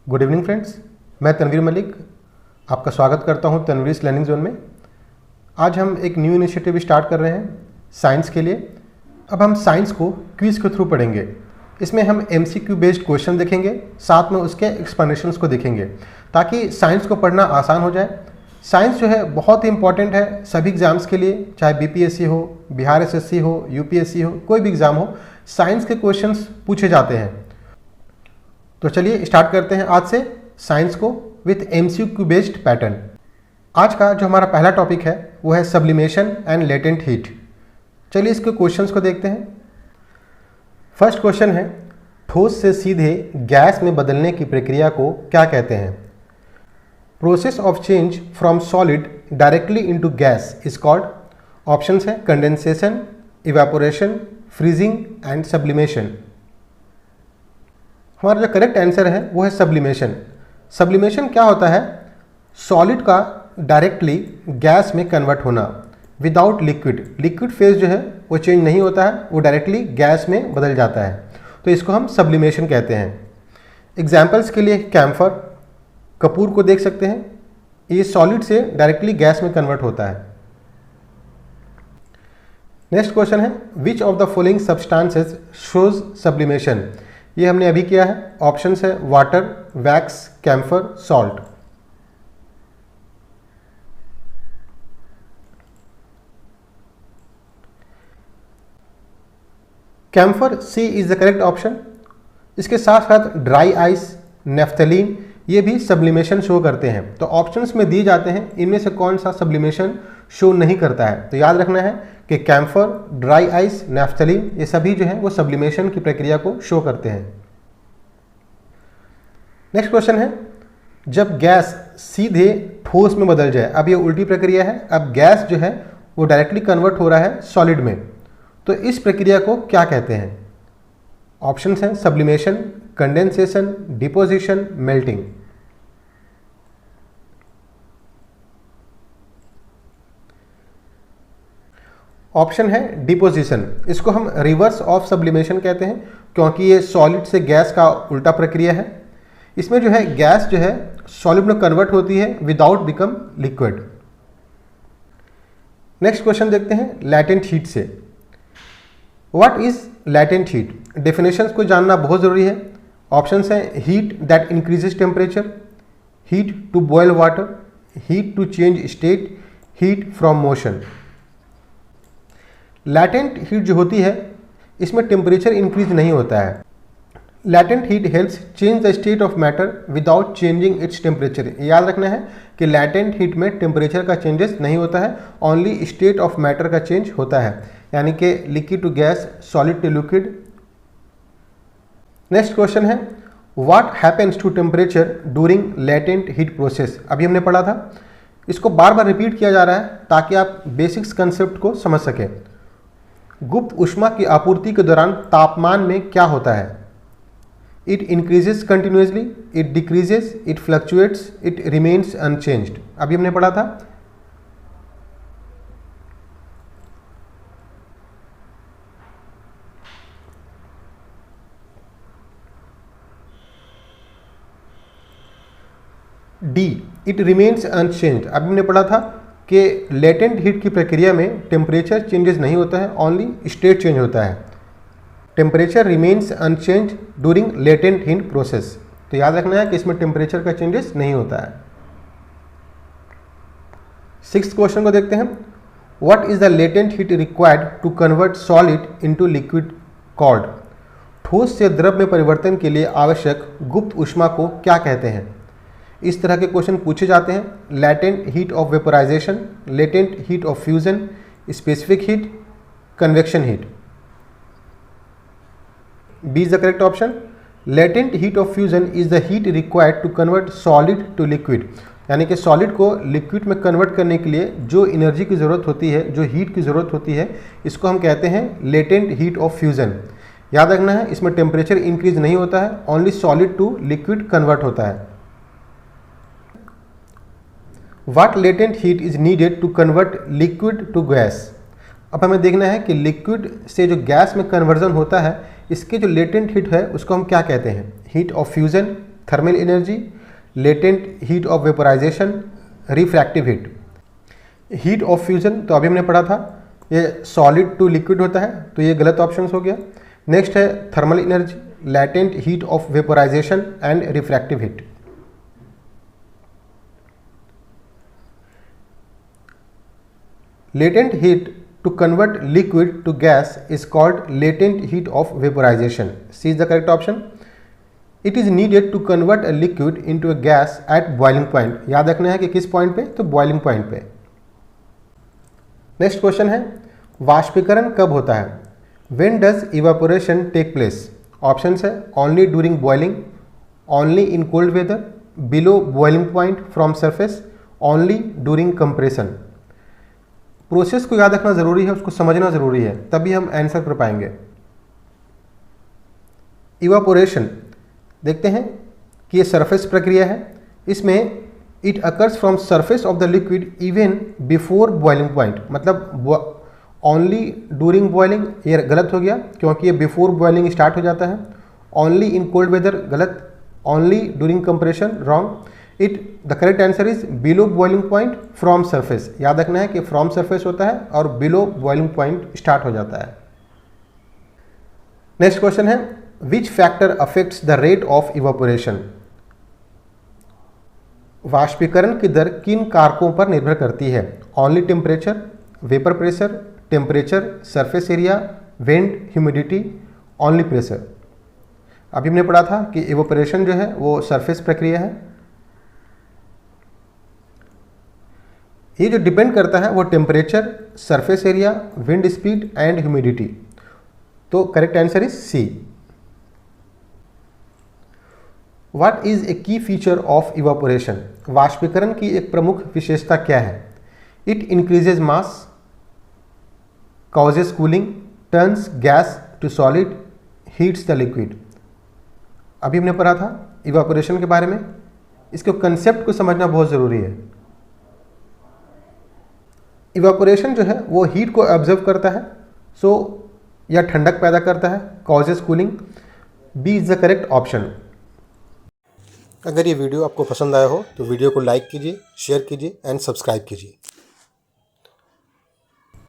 Good evening friends, मैं तनवीर मलिक आपका स्वागत करता हूं तनवीर लर्निंग जोन में। आज हम एक न्यू इनिशिएटिव स्टार्ट कर रहे हैं साइंस के लिए। अब हम साइंस को क्विज़ के थ्रू पढ़ेंगे। इसमें हम MCQ बेस्ड क्वेश्चन देखेंगे, साथ में उसके एक्सप्लेनेशंस को देखेंगे ताकि साइंस को पढ़ना आसान हो जाए। साइंस जो है बहुत ही इंपॉर्टेंट है सभी एग्ज़ाम्स के लिए, चाहे BPSC हो, बिहार SSC हो, UPSC हो, कोई भी एग्ज़ाम हो, साइंस के क्वेश्चंस पूछे जाते हैं। तो चलिए स्टार्ट करते हैं आज से साइंस को विथ MCQ बेस्ड पैटर्न। आज का जो हमारा पहला टॉपिक है वो है सब्लिमेशन एंड लेटेंट हीट। चलिए इसके क्वेश्चंस को देखते हैं। फर्स्ट क्वेश्चन है, ठोस से सीधे गैस में बदलने की प्रक्रिया को क्या कहते हैं? Process of change from solid directly into gas is called. Options है condensation, evaporation, freezing and sublimation. हमारा जो करेक्ट आंसर है वो है सब्लिमेशन। सब्लिमेशन क्या होता है? सॉलिड का डायरेक्टली गैस में कन्वर्ट होना विदाउट लिक्विड। लिक्विड फेज जो है वो चेंज नहीं होता है, वो डायरेक्टली गैस में बदल जाता है, तो इसको हम सब्लिमेशन कहते हैं। एग्जाम्पल्स के लिए कैम्फर, कपूर को देख सकते हैं, ये सॉलिड से डायरेक्टली गैस में कन्वर्ट होता है। नेक्स्ट क्वेश्चन है, which of the following substances shows sublimation? ये हमने अभी किया है। ऑप्शंस है water, wax, camphor, salt. Camphor C is the correct option. इसके साथ साथ ड्राई आइस, नेफ्थलीन, ये भी सब्लिमेशन शो करते हैं। तो ऑप्शंस में दिए जाते हैं, इनमें से कौन सा सब्लिमेशन शो नहीं करता है। तो याद रखना है कि कैम्फर, ड्राई आइस, नेफ्थलीन, ये सभी जो है वो सब्लिमेशन की प्रक्रिया को शो करते हैं। नेक्स्ट क्वेश्चन है, जब गैस सीधे ठोस में बदल जाए, अब ये उल्टी प्रक्रिया है, अब गैस जो है वो डायरेक्टली कन्वर्ट हो रहा है सॉलिड में, तो इस प्रक्रिया को क्या कहते हैं? ऑप्शंस हैं sublimation, condensation, deposition, melting. Option है डिपोजिशन। इसको हम रिवर्स ऑफ सब्लिमेशन कहते हैं क्योंकि ये सॉलिड से गैस का उल्टा प्रक्रिया है। इसमें जो है गैस जो है सॉलिड में कन्वर्ट होती है without become liquid. Next question देखते हैं लैटेंट हीट से। What is latent heat? Definitions को जानना बहुत ज़रूरी है। ऑप्शंस हैं heat that increases temperature, heat to boil water, heat to change state, heat from motion. Latent heat जो होती है इसमें टेम्परेचर इंक्रीज नहीं होता है। Latent heat helps change the state of matter without changing its temperature. याद रखना है कि लैटेंट हीट में टेम्परेचर का चेंजेस नहीं होता है, ओनली स्टेट ऑफ मैटर का चेंज होता है, यानी कि liquid to gas, solid to liquid. Next question है, what happens to temperature during latent heat process? अभी हमने पढ़ा था, इसको बार बार रिपीट किया जा रहा है ताकि आप बेसिक्स कंसेप्ट को समझ सकें। गुप्त ऊष्मा की आपूर्ति के दौरान तापमान में क्या होता है? It increases continuously, it decreases, it fluctuates, it remains unchanged. अभी हमने पढ़ा था। D, it remains unchanged. अभी हमने पढ़ा था कि लेटेंट हीट की प्रक्रिया में टेम्परेचर चेंजेस नहीं होता है, ओनली स्टेट चेंज होता है। Temperature remains unchange during latent heat process. तो याद रखना है कि इसमें टेम्परेचर का चेंजेस नहीं होता है। सिक्स्थ क्वेश्चन को देखते हैं, what is the latent heat required to convert solid into liquid called? ठोस से द्रव में परिवर्तन के लिए आवश्यक गुप्त ऊष्मा को क्या कहते हैं? इस तरह के क्वेश्चन पूछे जाते हैं। Latent heat of vaporisation, latent heat of fusion, specific heat, convection heat. B is the correct option. Latent heat of fusion is the heat required to convert solid to liquid, यानी कि solid को liquid में convert करने के लिए जो energy की ज़रूरत होती है, जो हीट की ज़रूरत होती है, इसको हम कहते हैं लेटेंट हीट ऑफ फ्यूजन। याद रखना है इसमें टेम्परेचर इंक्रीज नहीं होता है, only solid to liquid convert होता है। What latent heat is needed to convert liquid to gas? अब हमें देखना है कि लिक्विड से जो गैस में कन्वर्जन होता है, इसके जो लेटेंट हीट है उसको हम क्या कहते हैं? Heat of fusion, thermal energy, latent heat of vaporisation, refractive heat. Heat of fusion तो अभी हमने पढ़ा था, ये सॉलिड टू लिक्विड होता है, तो ये गलत ऑप्शन हो गया। नेक्स्ट है thermal energy, latent heat of vaporisation and refractive heat. Latent heat to convert liquid to gas is called latent heat of vaporization. C is the correct option. It is needed to convert a liquid into a gas at boiling point. याद रखना है कि किस point पे, तो boiling point पे। Next question है, वाष्पीकरण कब होता है? When does evaporation take place? Options है only during boiling, only in cold weather, below boiling point from surface, only during compression. Process को याद रखना ज़रूरी है, उसको समझना ज़रूरी है, तभी हम आंसर कर पाएंगे। इवापोरेशन देखते हैं कि ये सरफेस प्रक्रिया है, इसमें it occurs from surface of the liquid even before boiling point, मतलब ओनली डूरिंग बॉइलिंग, ये गलत हो गया क्योंकि ये बिफोर बॉइलिंग स्टार्ट हो जाता है। ओनली इन कोल्ड वेदर गलत, only during compression wrong. The correct answer is below boiling point from surface. याद रखना है कि फ्रॉम सरफेस होता है और बिलो बॉइलिंग पॉइंट स्टार्ट हो जाता है। नेक्स्ट क्वेश्चन है, which factor affects the rate of evaporation? वाष्पीकरण की दर किन कारकों पर निर्भर करती है? Only temperature, vapour pressure, temperature, surface area, wind, humidity, only pressure. अभी हमने पढ़ा था कि इवापोरेशन जो है वो सरफेस प्रक्रिया है, ये जो डिपेंड करता है वो temperature, surface area, wind speed and humidity. तो correct answer is C. What is a key feature of evaporation? वाष्पीकरण की एक प्रमुख विशेषता क्या है? It increases mass, causes cooling, turns gas to solid, heats the liquid. अभी हमने पढ़ा था इवापोरेशन के बारे में, इसके कंसेप्ट को समझना बहुत ज़रूरी है। इवापोरेशन जो है वो हीट को ऑब्जर्व करता है, या ठंडक पैदा करता है, causes cooling. B is the correct option. अगर ये वीडियो आपको पसंद आया हो तो वीडियो को लाइक कीजिए, शेयर कीजिए एंड सब्सक्राइब कीजिए।